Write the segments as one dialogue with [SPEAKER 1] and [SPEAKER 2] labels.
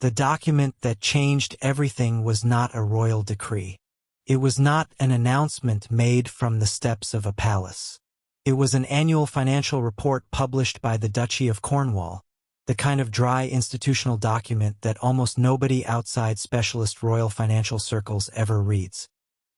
[SPEAKER 1] The document that changed everything was not a royal decree. It was not an announcement made from the steps of a palace. It was an annual financial report published by the Duchy of Cornwall, the kind of dry institutional document that almost nobody outside specialist royal financial circles ever reads.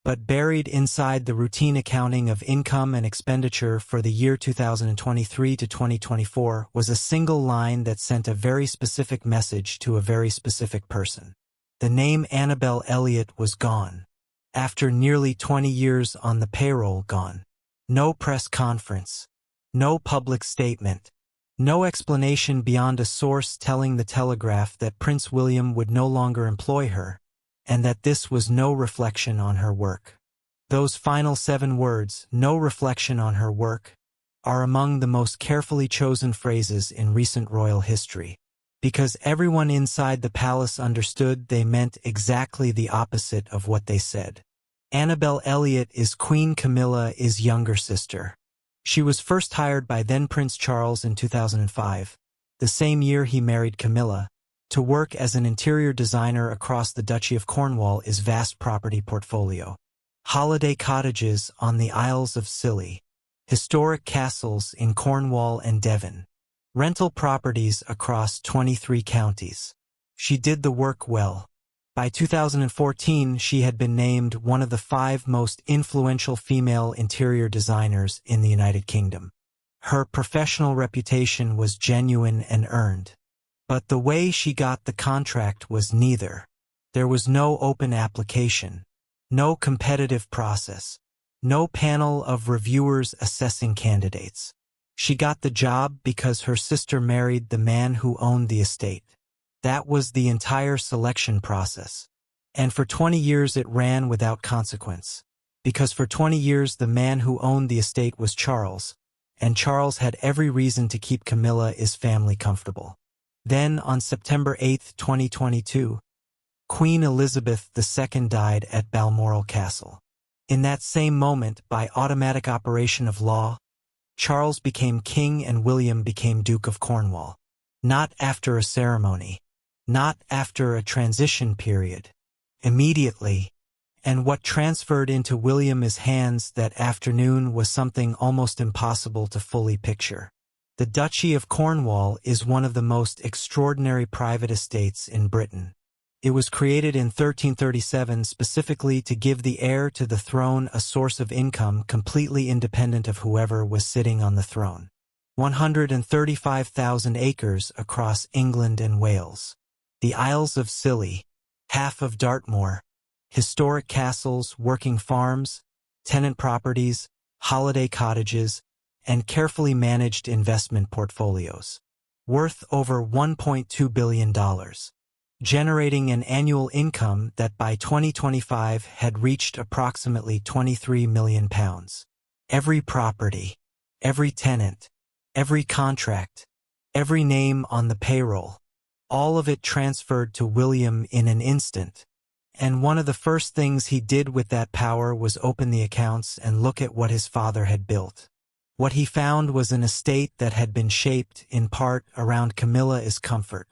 [SPEAKER 1] But buried inside the routine accounting of income and expenditure for the year 2023 to 2024 was a single line that sent a very specific message to a very specific person. The name Annabel Elliott was gone. After nearly 20 years on the payroll, gone. No press conference. No public statement. No explanation beyond a source telling the Telegraph that Prince William would no longer employ her, and that this was no reflection on her work. Those final 7 words, no reflection on her work, are among the most carefully chosen phrases in recent royal history, because everyone inside the palace understood they meant exactly the opposite of what they said. Annabel Elliott is Queen Camilla's younger sister. She was first hired by then Prince Charles in 2005, the same year he married Camilla, to work as an interior designer across the Duchy of Cornwall's vast property portfolio. Holiday cottages on the Isles of Scilly, historic castles in Cornwall and Devon, rental properties across 23 counties. She did the work well. By 2014, she had been named one of the 5 most influential female interior designers in the United Kingdom. Her professional reputation was genuine and earned. But the way she got the contract was neither. There was no open application, no competitive process, no panel of reviewers assessing candidates. She got the job because her sister married the man who owned the estate. That was the entire selection process. And for 20 years it ran without consequence. Because for 20 years the man who owned the estate was Charles, and Charles had every reason to keep Camilla's family comfortable. Then, on September 8, 2022, Queen Elizabeth II died at Balmoral Castle. In that same moment, by automatic operation of law, Charles became king and William became Duke of Cornwall. Not after a ceremony. Not after a transition period. Immediately. And what transferred into William's hands that afternoon was something almost impossible to fully picture. The Duchy of Cornwall is one of the most extraordinary private estates in Britain. It was created in 1337 specifically to give the heir to the throne a source of income completely independent of whoever was sitting on the throne. 135,000 acres across England and Wales. The Isles of Scilly, half of Dartmoor, historic castles, working farms, tenant properties, holiday cottages, and carefully managed investment portfolios. Worth over $1.2 billion. Generating an annual income that by 2025 had reached approximately £23 million. Every property, every tenant, every contract, every name on the payroll, all of it transferred to William in an instant. And one of the first things he did with that power was open the accounts and look at what his father had built. What he found was an estate that had been shaped, in part, around Camilla's comfort.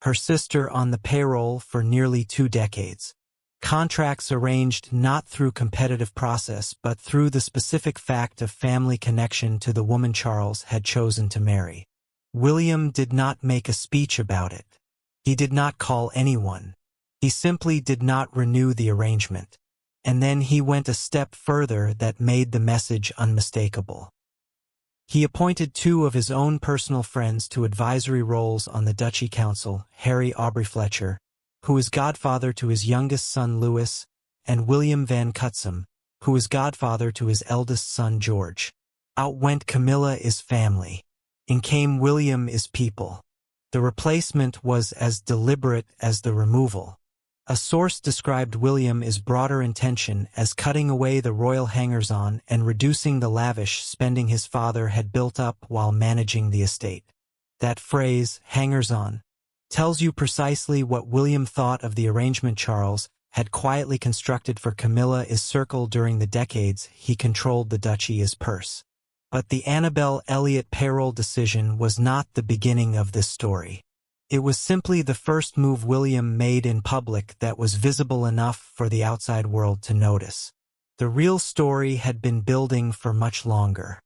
[SPEAKER 1] Her sister on the payroll for nearly 2 decades. Contracts arranged not through competitive process but through the specific fact of family connection to the woman Charles had chosen to marry. William did not make a speech about it. He did not call anyone. He simply did not renew the arrangement. And then he went a step further that made the message unmistakable. He appointed 2 of his own personal friends to advisory roles on the Duchy Council, Harry Aubrey Fletcher, who is godfather to his youngest son Louis, and William Van Cutsem, who is godfather to his eldest son George. Out went Camilla's family. In came William's people. The replacement was as deliberate as the removal. A source described William's broader intention as cutting away the royal hangers-on and reducing the lavish spending his father had built up while managing the estate. That phrase, hangers-on, tells you precisely what William thought of the arrangement Charles had quietly constructed for Camilla's circle during the decades he controlled the duchy's purse. But the Annabel Elliott payroll decision was not the beginning of this story. It was simply the first move William made in public that was visible enough for the outside world to notice. The real story had been building for much longer.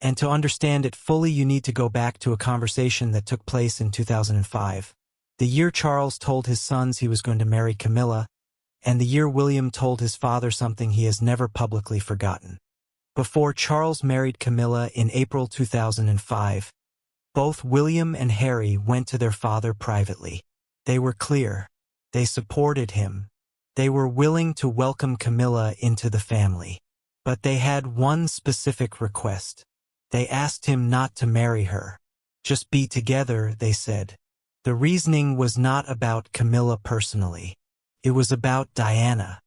[SPEAKER 1] And to understand it fully, you need to go back to a conversation that took place in 2005. The year Charles told his sons he was going to marry Camilla, and the year William told his father something he has never publicly forgotten. Before Charles married Camilla in April 2005, both William and Harry went to their father privately. They were clear. They supported him. They were willing to welcome Camilla into the family. But they had one specific request. They asked him not to marry her. Just be together, they said. The reasoning was not about Camilla personally. It was about Diana.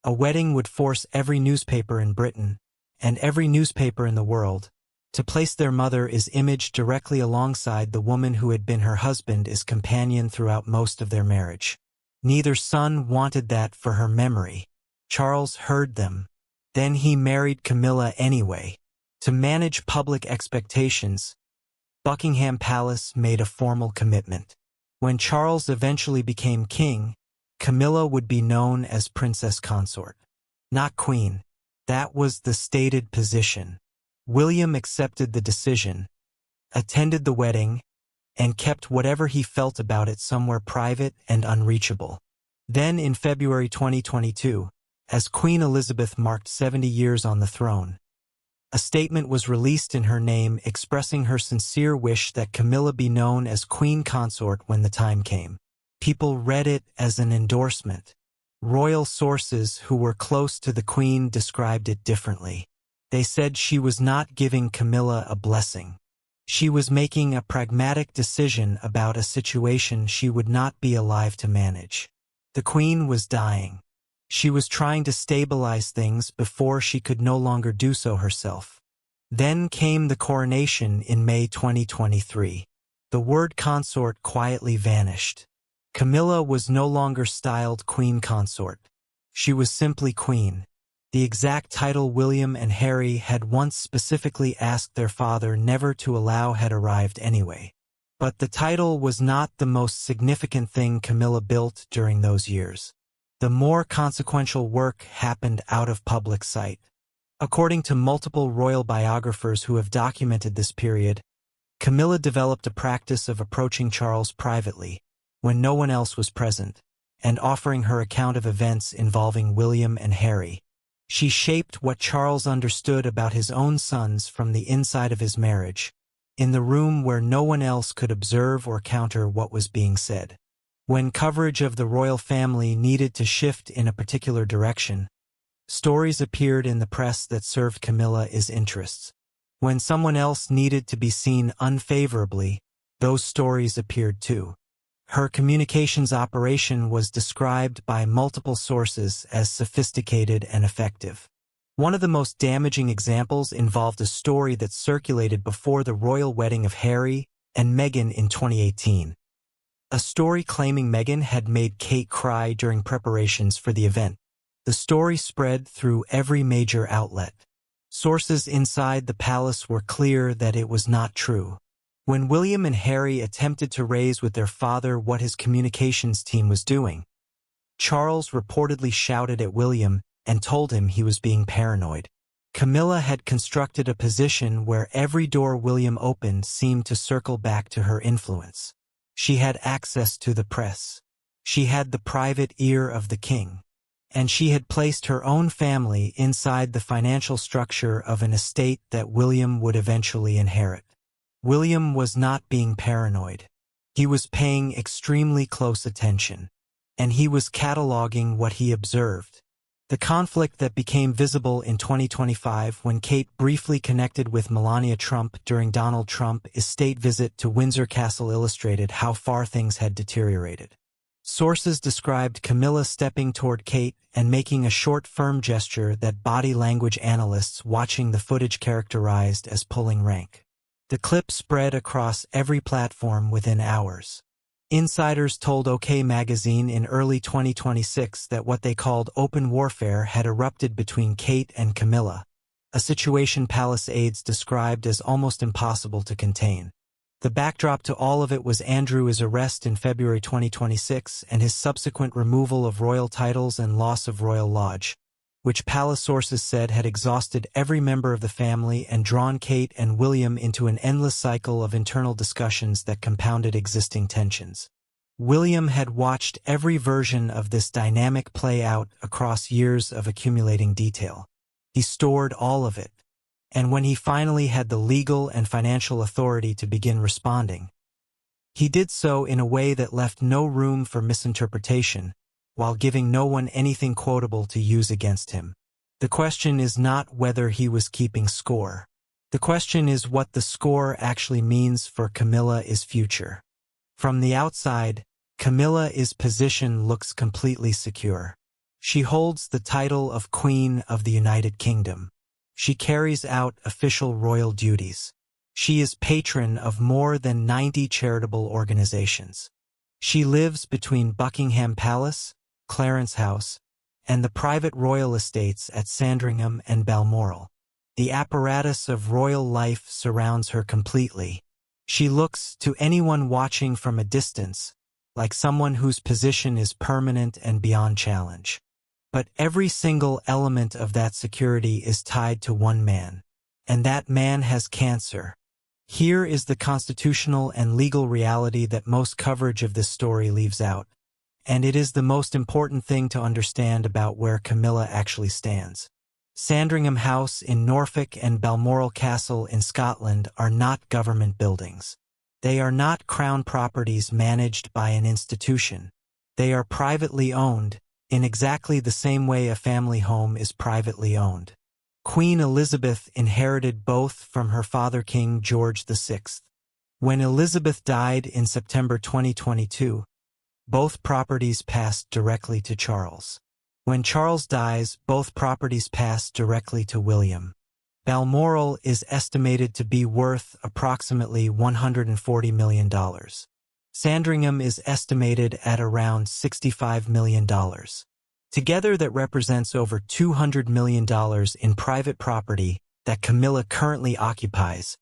[SPEAKER 1] A wedding would force every newspaper in Britain, and every newspaper in the world, to place their mother's image directly alongside the woman who had been her husband as companion throughout most of their marriage. Neither son wanted that for her memory. Charles heard them. Then he married Camilla anyway. To manage public expectations, Buckingham Palace made a formal commitment. When Charles eventually became king, Camilla would be known as Princess Consort, not Queen. That was the stated position. William accepted the decision, attended the wedding, and kept whatever he felt about it somewhere private and unreachable. Then in February 2022, as Queen Elizabeth marked 70 years on the throne, a statement was released in her name expressing her sincere wish that Camilla be known as Queen Consort when the time came. People read it as an endorsement. Royal sources who were close to the Queen described it differently. They said she was not giving Camilla a blessing. She was making a pragmatic decision about a situation she would not be alive to manage. The Queen was dying. She was trying to stabilize things before she could no longer do so herself. Then came the coronation in May 2023. The word consort quietly vanished. Camilla was no longer styled Queen Consort. She was simply Queen. The exact title William and Harry had once specifically asked their father never to allow had arrived anyway. But the title was not the most significant thing Camilla built during those years. The more consequential work happened out of public sight. According to multiple royal biographers who have documented this period, Camilla developed a practice of approaching Charles privately, when no one else was present, and offering her account of events involving William and Harry. She shaped what Charles understood about his own sons from the inside of his marriage, in the room where no one else could observe or counter what was being said. When coverage of the royal family needed to shift in a particular direction, stories appeared in the press that served Camilla's interests. When someone else needed to be seen unfavorably, those stories appeared too. Her communications operation was described by multiple sources as sophisticated and effective. One of the most damaging examples involved a story that circulated before the royal wedding of Harry and Meghan in 2018. A story claiming Meghan had made Kate cry during preparations for the event. The story spread through every major outlet. Sources inside the palace were clear that it was not true. When William and Harry attempted to raise with their father what his communications team was doing, Charles reportedly shouted at William and told him he was being paranoid. Camilla had constructed a position where every door William opened seemed to circle back to her influence. She had access to the press. She had the private ear of the king. And she had placed her own family inside the financial structure of an estate that William would eventually inherit. William was not being paranoid. He was paying extremely close attention, and he was cataloging what he observed. The conflict that became visible in 2025 when Kate briefly connected with Melania Trump during Donald Trump's state visit to Windsor Castle illustrated how far things had deteriorated. Sources described Camilla stepping toward Kate and making a short, firm gesture that body language analysts watching the footage characterized as pulling rank. The clip spread across every platform within hours. Insiders told OK Magazine in early 2026 that what they called open warfare had erupted between Kate and Camilla, a situation palace aides described as almost impossible to contain. The backdrop to all of it was Andrew's arrest in February 2026 and his subsequent removal of royal titles and loss of royal lodge, which palace sources said had exhausted every member of the family and drawn Kate and William into an endless cycle of internal discussions that compounded existing tensions. William had watched every version of this dynamic play out across years of accumulating detail. He stored all of it, and when he finally had the legal and financial authority to begin responding, he did so in a way that left no room for misinterpretation, while giving no one anything quotable to use against him. The question is not whether he was keeping score. The question is what the score actually means for Camilla's future. From the outside, Camilla's position looks completely secure. She holds the title of Queen of the United Kingdom. She carries out official royal duties. She is patron of more than 90 charitable organizations. She lives between Buckingham Palace, Clarence House, and the private royal estates at Sandringham and Balmoral. The apparatus of royal life surrounds her completely. She looks, to anyone watching from a distance, like someone whose position is permanent and beyond challenge. But every single element of that security is tied to one man, and that man has cancer. Here is the constitutional and legal reality that most coverage of this story leaves out, and it is the most important thing to understand about where Camilla actually stands. Sandringham House in Norfolk and Balmoral Castle in Scotland are not government buildings. They are not crown properties managed by an institution. They are privately owned, in exactly the same way a family home is privately owned. Queen Elizabeth inherited both from her father King George VI. When Elizabeth died in September 2022, both properties passed directly to Charles. When Charles dies, both properties pass directly to William. Balmoral is estimated to be worth approximately $140 million. Sandringham is estimated at around $65 million. Together that represents over $200 million in private property that Camilla currently occupies,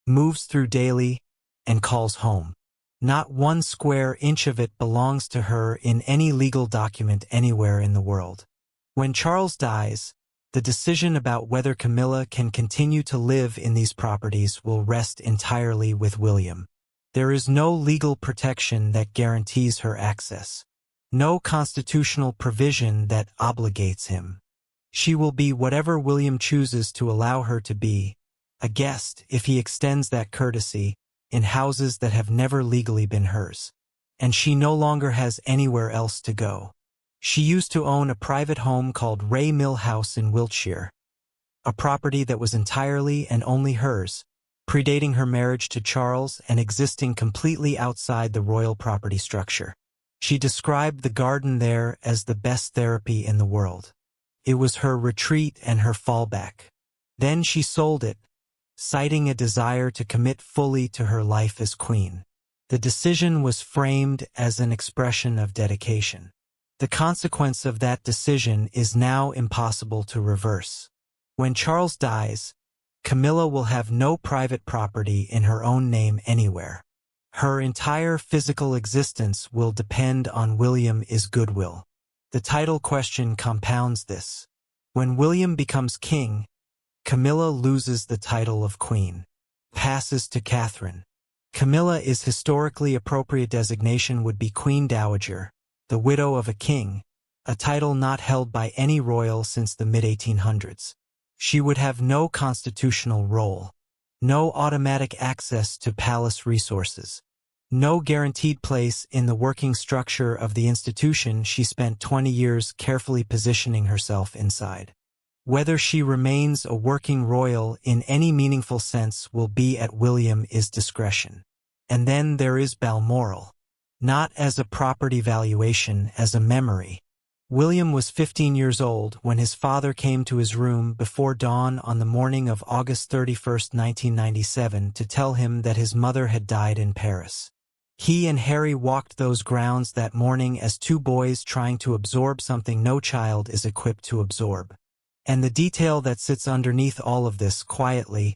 [SPEAKER 1] moves through daily, and calls home. Not one square inch of it belongs to her in any legal document anywhere in the world. When Charles dies, the decision about whether Camilla can continue to live in these properties will rest entirely with William. There is no legal protection that guarantees her access. No constitutional provision that obligates him. She will be whatever William chooses to allow her to be, a guest, if he extends that courtesy, in houses that have never legally been hers. And she no longer has anywhere else to go. She used to own a private home called Ray Mill House in Wiltshire, a property that was entirely and only hers, predating her marriage to Charles and existing completely outside the royal property structure. She described the garden there as the best therapy in the world. It was her retreat and her fallback. Then she sold it, citing a desire to commit fully to her life as queen. The decision was framed as an expression of dedication. The consequence of that decision is now impossible to reverse. When Charles dies, Camilla will have no private property in her own name anywhere. Her entire physical existence will depend on William's goodwill. The title question compounds this. When William becomes king, Camilla loses the title of queen, passes to Catherine. Camilla's historically appropriate designation would be Queen Dowager, the widow of a king, a title not held by any royal since the mid-1800s. She would have no constitutional role, no automatic access to palace resources, no guaranteed place in the working structure of the institution she spent 20 years carefully positioning herself inside. Whether she remains a working royal in any meaningful sense will be at William's discretion. And then there is Balmoral. Not as a property valuation, as a memory. William was 15 years old when his father came to his room before dawn on the morning of August 31, 1997, to tell him that his mother had died in Paris. He and Harry walked those grounds that morning as two boys trying to absorb something no child is equipped to absorb. And the detail that sits underneath all of this quietly,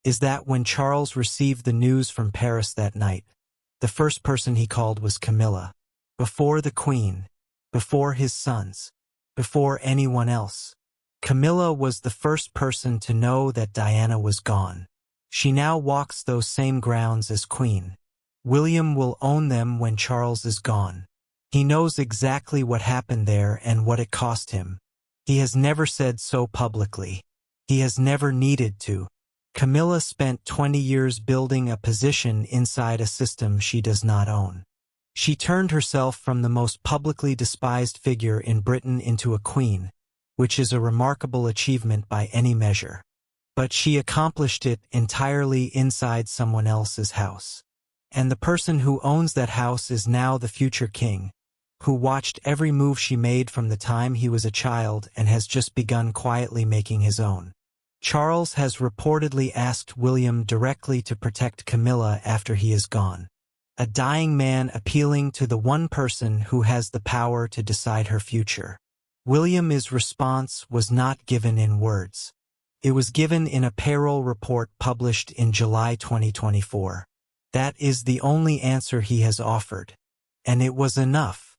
[SPEAKER 1] is that when Charles received the news from Paris that night, the first person he called was Camilla. Before the Queen, before his sons, before anyone else, Camilla was the first person to know that Diana was gone. She now walks those same grounds as Queen. William will own them when Charles is gone. He knows exactly what happened there and what it cost him. He has never said so publicly. He has never needed to. Camilla spent 20 years building a position inside a system she does not own. She turned herself from the most publicly despised figure in Britain into a queen, which is a remarkable achievement by any measure. But she accomplished it entirely inside someone else's house. And the person who owns that house is now the future king, who watched every move she made from the time he was a child and has just begun quietly making his own. Charles has reportedly asked William directly to protect Camilla after he is gone. A dying man appealing to the one person who has the power to decide her future. William's response was not given in words. It was given in a payroll report published in July 2024. That is the only answer he has offered. And it was enough.